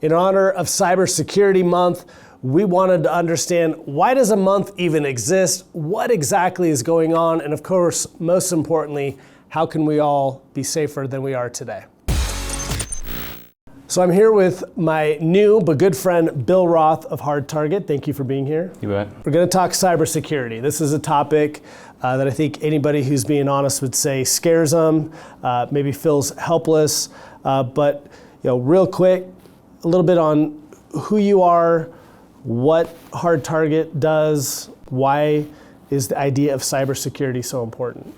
In honor of Cybersecurity Month, we wanted to understand, why does a month even exist? What exactly is going on? And of course, most importantly, how can we all be safer than we are today? So I'm here with my new but good friend, Bill Roth of HardTarget. Thank you for being here. You bet. We're going to talk cybersecurity. This is a topic that I think anybody who's being honest would say scares them, maybe feels helpless. But real quick, a little bit on who you are, what HardTarget does, why is the idea of cybersecurity so important?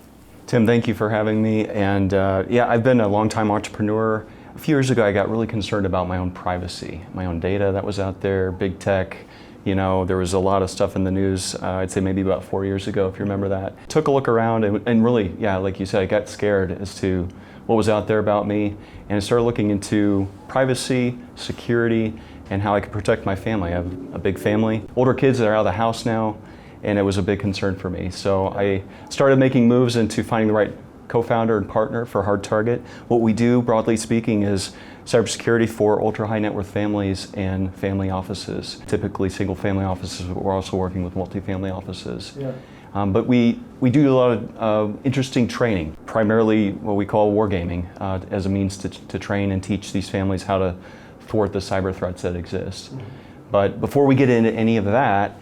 Tim, thank you for having me. And I've been a longtime entrepreneur. A few years ago, I got really concerned about my own privacy, my own data that was out there, big tech. There was a lot of stuff in the news, I'd say maybe about 4 years ago, if you remember that. Took a look around and really, like you said, I got scared as to what was out there about me. And I started looking into privacy, security, and how I could protect my family. I have a big family, older kids that are out of the house now, and it was a big concern for me. So I started making moves into finding the right co-founder and partner for HardTarget. What we do, broadly speaking, is cybersecurity for ultra-high net worth families and family offices. Typically single-family offices, but we're also working with multifamily offices. Yeah. But we do a lot of interesting training, primarily what we call wargaming, as a means to train and teach these families how to thwart the cyber threats that exist. Mm-hmm. But before we get into any of that,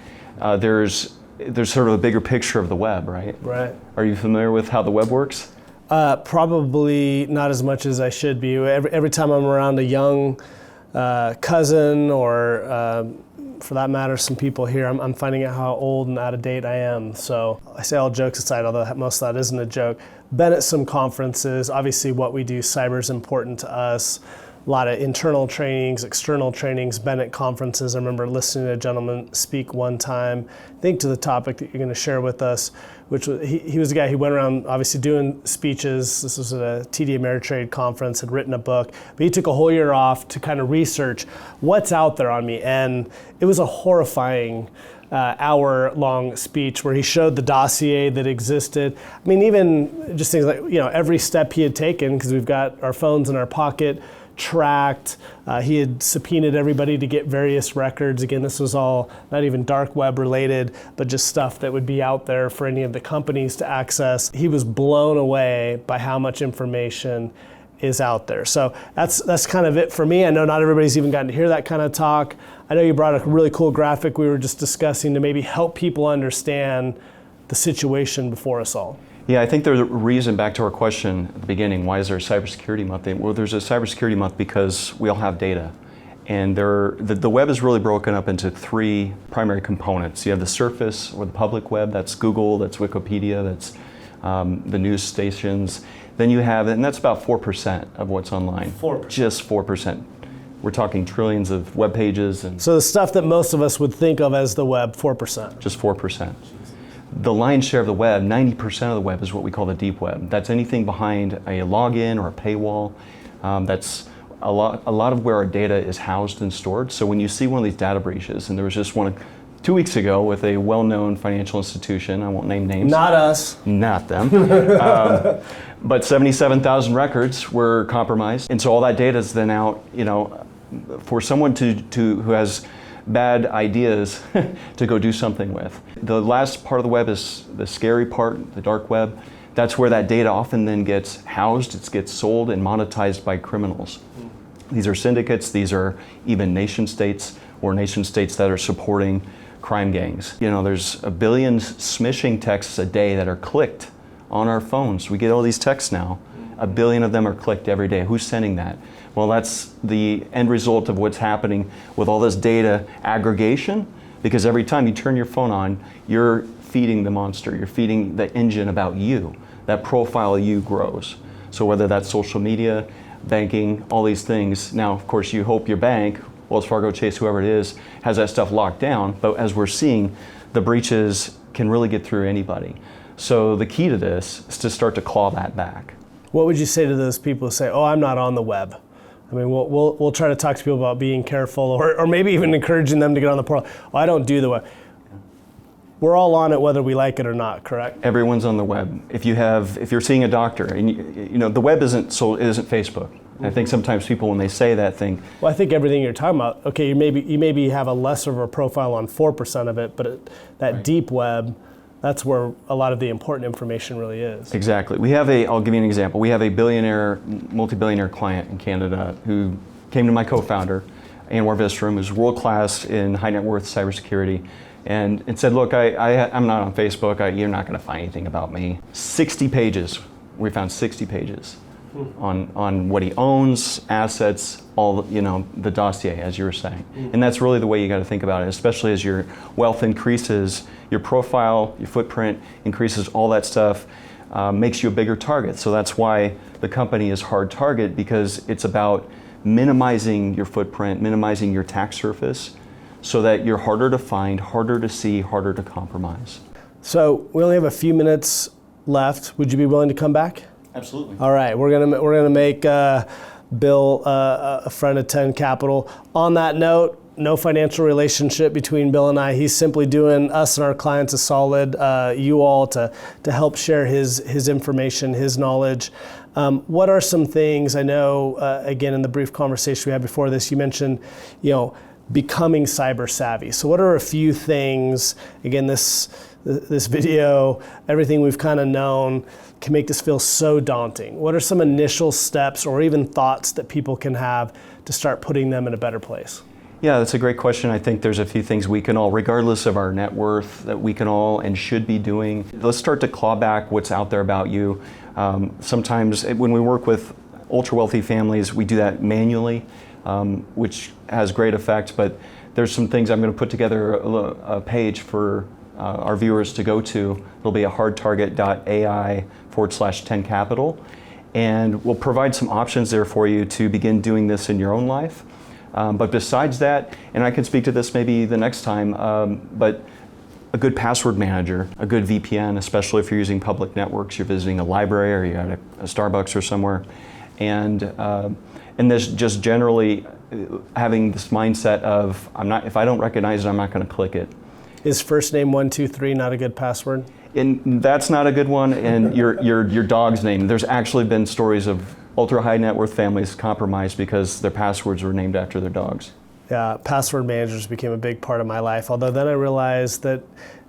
there's sort of a bigger picture of the web, right? Right. Are you familiar with how the web works? Probably not as much as I should be. Every time I'm around a young cousin or for that matter, some people here, I'm finding out how old and out of date I am. So I say all jokes aside, although most of that isn't a joke. Been at some conferences. Obviously what we do, cyber is important to us. A lot of internal trainings, external trainings, been at conferences. I remember listening to a gentleman speak one time, I think to the topic that you're going to share with us, which was, he was the guy who went around obviously doing speeches. This was at a TD Ameritrade conference, had written a book, but he took a whole year off to kind of research what's out there on me. And it was a horrifying hour-long speech where he showed the dossier that existed. I mean, even just things like, every step he had taken, because we've got our phones in our pocket, tracked. He had subpoenaed everybody to get various records. Again, this was all not even dark web related, but just stuff that would be out there for any of the companies to access. He was blown away by how much information is out there. So that's kind of it for me. I know not everybody's even gotten to hear that kind of talk. I know you brought a really cool graphic we were just discussing to maybe help people understand the situation before us all. Yeah, I think there's a reason, back to our question at the beginning, why is there a Cybersecurity Month? Well, there's a Cybersecurity Month because we all have data. And the web is really broken up into three primary components. You have the surface, or the public web, that's Google, that's Wikipedia, that's the news stations. Then you have, and that's about 4% of what's online. 4%. Just 4%. We're talking trillions of web pages. So the stuff that most of us would think of as the web, 4%. Just 4%. The lion's share of the web, 90% of the web, is what we call the deep web. That's anything behind a login or a paywall. That's a lot of where our data is housed and stored. So when you see one of these data breaches, and there was just one 2 weeks ago with a well-known financial institution, I won't name names. Not us. Not them. But 77,000 records were compromised. And so all that data is then out, for someone who has bad ideas to go do something with. The last part of the web is the scary part, the dark web. That's where that data often then gets housed, it gets sold and monetized by criminals. These are syndicates, these are even nation states or nation states that are supporting crime gangs. There's a billion smishing texts a day that are clicked on our phones. We get all these texts now. A billion of them are clicked every day. Who's sending that? Well, that's the end result of what's happening with all this data aggregation, because every time you turn your phone on, you're feeding the monster, you're feeding the engine about you. That profile of you grows. So whether that's social media, banking, all these things. Now, of course, you hope your bank, Wells Fargo, Chase, whoever it is, has that stuff locked down, but as we're seeing, the breaches can really get through anybody. So the key to this is to start to claw that back. What would you say to those people who say, oh, I'm not on the web? I mean, we'll try to talk to people about being careful, or maybe even encouraging them to get on the portal. Oh, I don't do the web. We're all on it whether we like it or not, correct? Everyone's on the web. If you're seeing a doctor, and the web isn't Facebook. I think sometimes people, when they say that, think, well, I think everything you're talking about, okay, you maybe have a lesser of a profile on 4% of it, but that deep web, that's where a lot of the important information really is. Exactly. I'll give you an example. We have a multi-billionaire client in Canada who came to my co-founder, Anwar Vistram, who's world-class in high net worth cybersecurity, and said, look, I'm not on Facebook, you're not going to find anything about me. 60 pages. We found 60 pages on what he owns, assets, all the dossier, as you were saying. And that's really the way you got to think about it, especially as your wealth increases, your profile, your footprint increases, all that stuff makes you a bigger target. So that's why the company is HardTarget, because it's about minimizing your footprint, minimizing your attack surface, so that you're harder to find, harder to see, harder to compromise. So we only have a few minutes left. Would you be willing to come back? Absolutely. All right, we're gonna make Bill a friend of 10 Capital. On that note, no financial relationship between Bill and I. He's simply doing us and our clients a solid, you all, to help share his information, his knowledge. What are some things, I know, again, in the brief conversation we had before this, you mentioned, becoming cyber savvy. So what are a few things, again, this video, everything we've kind of known, can make this feel so daunting? What are some initial steps or even thoughts that people can have to start putting them in a better place? Yeah, that's a great question. I think there's a few things we can all, regardless of our net worth, that we can all and should be doing. Let's start to claw back what's out there about you. Sometimes when we work with ultra wealthy families, we do that manually, which has great effect, but there's some things I'm going to put together a page for our viewers to go to. It'll be a hardtarget.ai/10capital, and we'll provide some options there for you to begin doing this in your own life. But besides that, and I can speak to this maybe the next time, but a good password manager, a good VPN, especially if you're using public networks, you're visiting a library or you're at a Starbucks or somewhere, and this just generally having this mindset of if I don't recognize it, I'm not going to click it. Is first name 123 not a good password? And that's not a good one. And your dog's name. There's actually been stories of ultra high net worth families compromised because their passwords were named after their dogs. Yeah, password managers became a big part of my life. Although then I realized that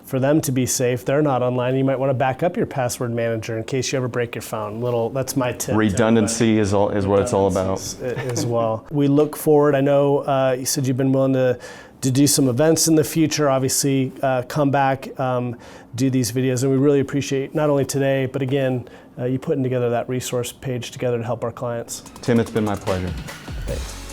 for them to be safe, they're not online. You might want to back up your password manager in case you ever break your phone. That's my tip. Redundancy is what it's all about. As well. We look forward. I know you said you've been willing to do some events in the future. Obviously, come back, do these videos, and we really appreciate not only today, but again, you putting together that resource page together to help our clients. Tim, it's been my pleasure. Thanks.